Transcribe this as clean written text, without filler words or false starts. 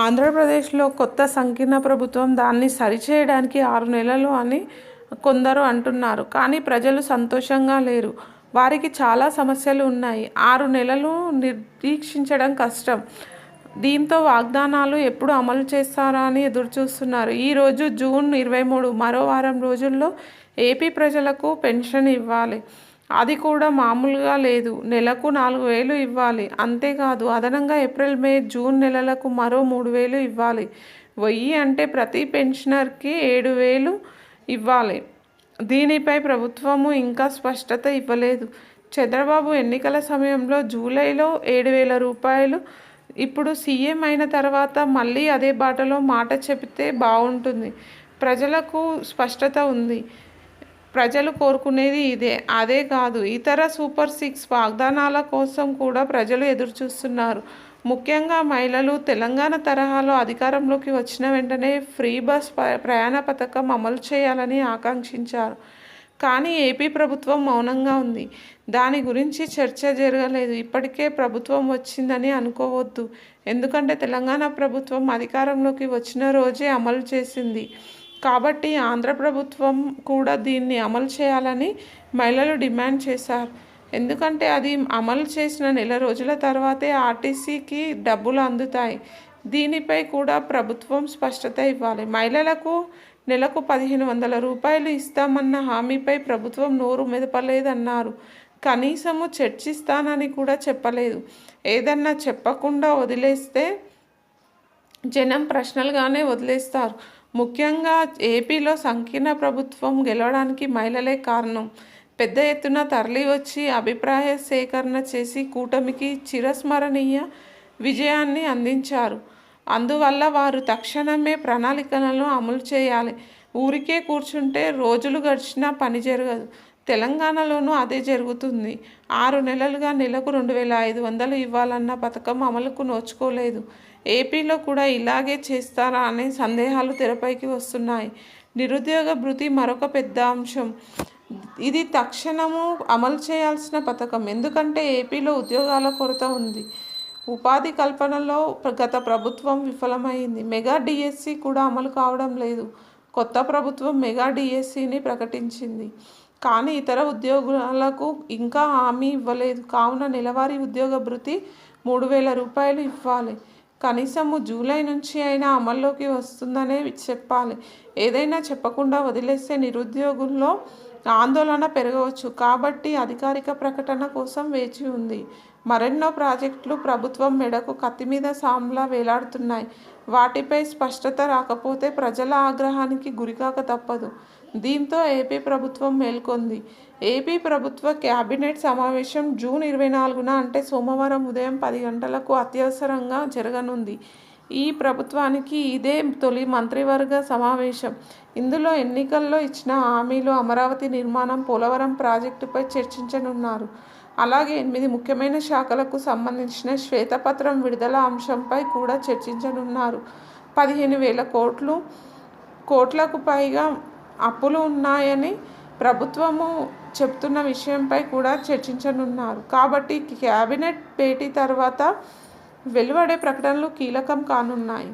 ఆంధ్రప్రదేశ్లో కొత్త సంకీర్ణ ప్రభుత్వం దాన్ని సరిచేయడానికి 6 నెలలు అని కొందరు అంటున్నారు. కానీ ప్రజలు సంతోషంగా లేరు. వారికి చాలా సమస్యలు ఉన్నాయి. 6 నెలలు నిరీక్షించడం కష్టం. దీంతో వాగ్దానాలు ఎప్పుడు అమలు చేస్తారా అని ఎదురుచూస్తున్నారు. ఈరోజు జూన్ 23, మరో వారం రోజుల్లో ఏపీ ప్రజలకు పెన్షన్ ఇవ్వాలి. అది కూడా మామూలుగా లేదు. నెలకు 4,000 ఇవ్వాలి. అంతేకాదు అదనంగా ఏప్రిల్, మే, జూన్ నెలలకు మరో 3,000 ఇవ్వాలి. 1000 అంటే ప్రతి పెన్షనర్కి 7,000 ఇవ్వాలి. దీనిపై ప్రభుత్వము ఇంకా స్పష్టత ఇవ్వలేదు. చంద్రబాబు ఎన్నికల సమయంలో జూలైలో 7,000 రూపాయలు. ఇప్పుడు సీఎం అయిన తర్వాత మళ్ళీ అదే బాటలో మాట చెబితే బాగుంటుంది. ప్రజలకు స్పష్టత ఉంది. ప్రజలు కోరుకునేది ఇదే. అదే కాదు, ఇతర సూపర్ 6 వాగ్దానాల కోసం కూడా ప్రజలు ఎదురుచూస్తున్నారు. ముఖ్యంగా మహిళలు. తెలంగాణ తరహాలో అధికారంలోకి వచ్చిన వెంటనే ఫ్రీ బస్ ప్రయాణ పథకం అమలు చేయాలని ఆకాంక్షించారు. కానీ ఏపీ ప్రభుత్వం మౌనంగా ఉంది. దాని గురించి చర్చ జరగలేదు. ఇప్పటికే ప్రభుత్వం వచ్చిందని అనుకోవద్దు. ఎందుకంటే తెలంగాణ ప్రభుత్వం అధికారంలోకి వచ్చిన రోజే అమలు చేసింది. కాబట్టి ఆంధ్ర ప్రభుత్వం కూడా దీన్ని అమలు చేయాలని మహిళలు డిమాండ్ చేశారు. ఎందుకంటే అది అమలు చేసిన నెల రోజుల తర్వాతే ఆర్టీసీకి డబ్బులు అందుతాయి. దీనిపై కూడా ప్రభుత్వం స్పష్టత ఇవ్వాలి. మహిళలకు నెలకు 1,500 రూపాయలు ఇస్తామన్న హామీపై ప్రభుత్వం నోరు మెదపలేదన్నారు. కనీసము చర్చిస్తానని కూడా చెప్పలేదు. ఏదన్నా చెప్పకుండా వదిలేస్తే జనం ప్రశ్నలుగానే వదిలేస్తారు. ముఖ్యంగా ఏపీలో సంకీర్ణ ప్రభుత్వం గెలవడానికి మహిళలే కారణం. పెద్ద ఎత్తున తరలి వచ్చి అభిప్రాయ సేకరణ చేసి కూటమికి చిరస్మరణీయ విజయాన్ని అందించారు. అందువల్ల వారు తక్షణమే ప్రణాళికలను అమలు చేయాలి. ఊరికే కూర్చుంటే రోజులు గడిచినా పని జరగదు. తెలంగాణలోనూ అదే జరుగుతుంది. 6 నెలలుగా నెలకు 2,500 ఇవ్వాలన్న పథకం అమలుకు నోచుకోలేదు. ఏపీలో కూడా ఇలాగే చేస్తారా అనే సందేహాలు తెరపైకి వస్తున్నాయి. నిరుద్యోగ భృతి మరొక పెద్ద అంశం. ఇది తక్షణము అమలు చేయాల్సిన పథకం. ఎందుకంటే ఏపీలో ఉద్యోగాల కొరత ఉంది. ఉపాధి కల్పనలో గత ప్రభుత్వం విఫలమైంది. మెగా డిఎస్సి కూడా అమలు కావడం లేదు. కొత్త ప్రభుత్వం మెగా డిఎస్సిని ప్రకటించింది. కానీ ఇతర ఉద్యోగులకు ఇంకా హామీ ఇవ్వలేదు. కావున నెలవారీ ఉద్యోగ భృతి 3,000 రూపాయలు ఇవ్వాలి. కనీసము జూలై నుంచి అయినా అమల్లోకి వస్తుందనే చెప్పాలి. ఏదైనా చెప్పకుండా వదిలేస్తే నిరుద్యోగుల్లో ఆందోళన పెరగవచ్చు. కాబట్టి అధికారిక ప్రకటన కోసం వేచి ఉంది. మరెన్నో ప్రాజెక్టులు ప్రభుత్వం మెడకు కత్తి మీద సాంలా వేలాడుతున్నాయి. వాటిపై స్పష్టత రాకపోతే ప్రజల ఆగ్రహానికి గురికాక తప్పదు. దీంతో ఏపీ ప్రభుత్వం మేల్కొంది. ఏపీ ప్రభుత్వ కేబినెట్ సమావేశం జూన్ 24న అంటే సోమవారం ఉదయం 10 గంటలకు అత్యవసరంగా జరగనుంది. ఈ ప్రభుత్వానికి ఇదే తొలి మంత్రివర్గ సమావేశం. ఇందులో ఎన్నికల్లో ఇచ్చిన హామీలు, అమరావతి నిర్మాణం, పోలవరం ప్రాజెక్టుపై చర్చించనున్నారు. అలాగే 8 ముఖ్యమైన శాఖలకు సంబంధించిన శ్వేతపత్రం విడుదల అంశంపై కూడా చర్చించనున్నారు. 15,000 కోట్లకు పైగా అప్పులు ఉన్నాయని ప్రభుత్వము చెప్తున్న విషయంపై కూడా చర్చించనున్నారు. కాబట్టి కేబినెట్ భేటీ తర్వాత వెలువడే ప్రకటనలు కీలకం కానున్నాయి.